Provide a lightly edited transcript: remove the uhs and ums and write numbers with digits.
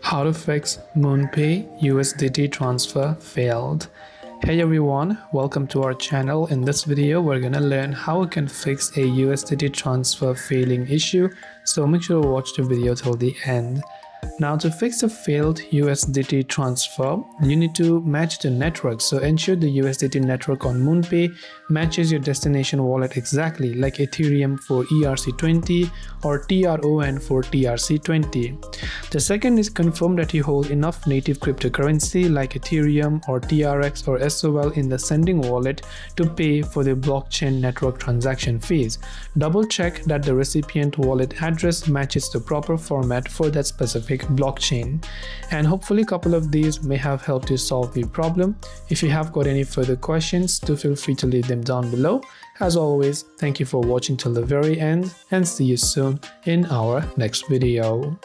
How to fix Moonpay USDT transfer failed. Hey everyone, welcome to our channel. In this video, we're gonna learn how we can fix a USDT transfer failing issue. So make sure to watch the video till the end. Now to fix a failed USDT transfer, you need to match the network. So ensure the USDT network on Moonpay matches your destination wallet exactly, like Ethereum for ERC20 or TRON for TRC20. The second is confirm that you hold enough native cryptocurrency like Ethereum or TRX or SOL in the sending wallet to pay for the blockchain network transaction fees. Double check that the recipient wallet address matches the proper format for that specific blockchain, and hopefully a couple of these may have helped you solve the problem. If you have got any further questions, do feel free to leave them down below. As always, thank you for watching till the very end and see you soon in our next video.